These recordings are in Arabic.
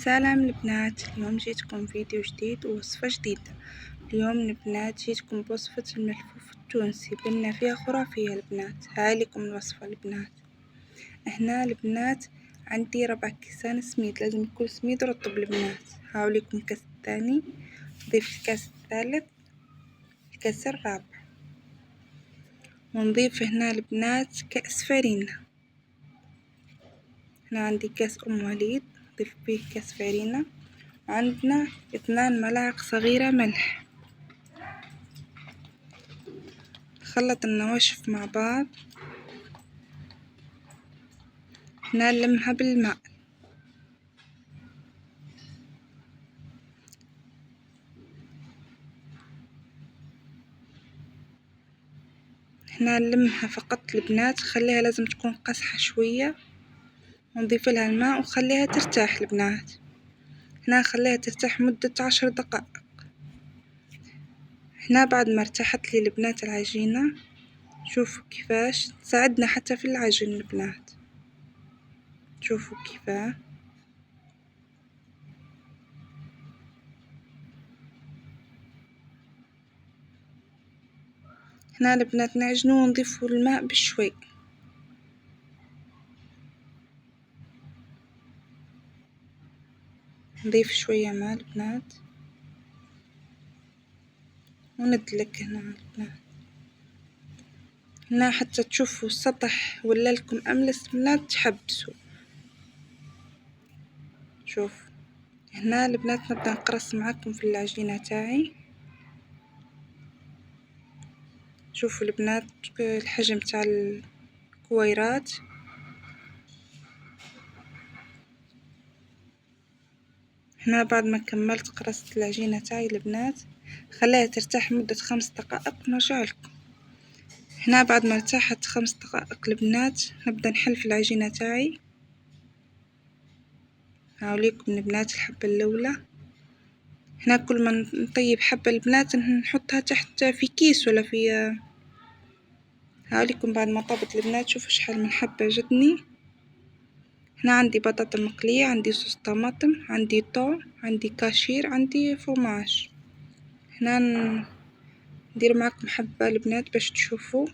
سلام البنات، اليوم جيتكم فيديو جديد ووصفة جديدة. اليوم البنات جيتكم بوصفة الملفوف التونسي، بنا فيها خرافية البنات. هاي لكم الوصفة البنات. هنا البنات عندي 4 كيسان سميد، لازم يكون سميد رطب البنات. هاوليكم الكاس الثاني، نضيف الكاس الثالث، الكاس الرابع، ونضيف هنا البنات كأس فرينة. هنا عندي كاس أم وليد، نضيف فيه كاس فرينة، وعندنا 2 ملاعق صغيرة ملح. نخلط النواشف مع بعض، نلمها بالماء. هنا نلمها فقط البنات، خليها لازم تكون قزحة شوية، ونضيف لها الماء وخليها ترتاح البنات. هنا خليها ترتاح مدة 10 دقائق. هنا بعد ما ارتاحت لي البنات العجينة، شوفوا كيفاش تساعدنا حتى في العجن البنات. شوفوا كيفاه. هنا البنات نعجنو ونضيفوا الماء بشوي. نضيف شوية ماء البنات وندلك هنا البنات. هنا حتى تشوفوا السطح ولا لكم أملس البنات تحبسوا. شوف هنا البنات نبدأ نقرص معاكم في العجينة تاعي. شوفوا البنات الحجم تاع الكويرات. هنا بعد ما كملت قرصت العجينة تاعي البنات، خليها ترتاح مدة 5 دقائق ونرجع لكم. هنا بعد ما ارتاحت 5 دقائق البنات، نبدأ نحلف العجينة تاعي. هاوليكم البنات الحبة الأولى. هنا كل ما نطيب حبة البنات نحطها تحت في كيس ولا في. هاوليكم بعد ما طابت البنات، شوفوا شحال من حبة جتني. هنا عندي بطاطا مقلية، عندي صوص طماطم، عندي ثوم، عندي كاشير، عندي فوماج. هنا ندير معكم حبة البنات باش تشوفوا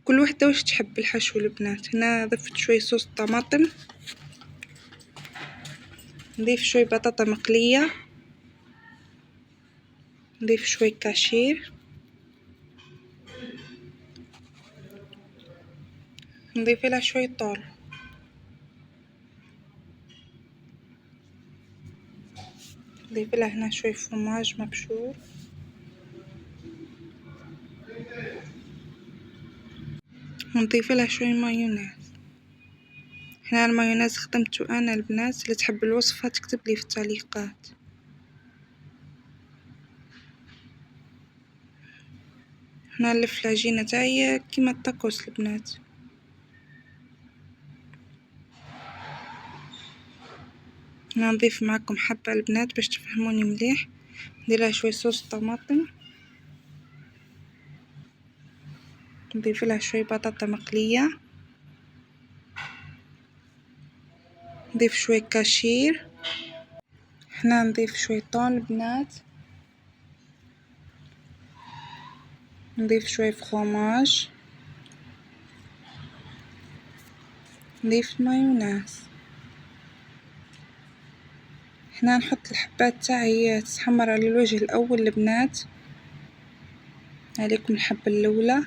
كل وحدة واش تحب الحشو البنات. هنا ضفت شوي صوص طماطم، نضيف شوي بطاطا مقلية، نضيف شوي كاشير، نضيف لها شوي طول، نضيف لها هنا شوي فوماج مبشور، ونضيف لها شوي مايونيز. هنا المايونيز خدمته انا البنات، اللي تحب الوصفة تكتب لي في التعليقات. هنا نلف العجينة تاعي كيما التاكوس البنات. هنا نضيف معكم حبة البنات باش تفهموني مليح. نديرلها شوي صوص طماطم، نضيف لها شوي بطاطا مقلية، نضيف شوي كاشير. هنا نضيف شوي طون البنات، نضيف شوي فخوماج، نضيف مايونيز. هنا نحط الحبات تاعي تتحمر على الوجه الاول البنات. عليكم الحبة الاولى،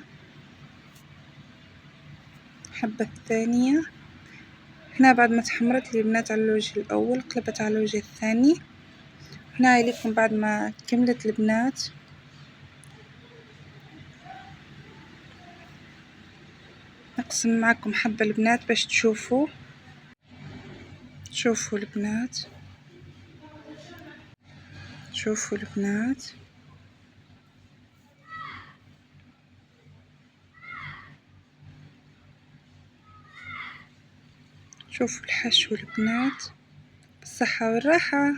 الحبة الثانية. هنا بعد ما تحمرت لي البنات على الوجه الاول، قلبت على الوجه الثاني. هنا عليكم بعد ما كملت البنات، نقسم معكم حبة البنات باش تشوفوا. شوفوا البنات، شوفوا البنات. شوفوا الحشو البنات بالصحة والراحة.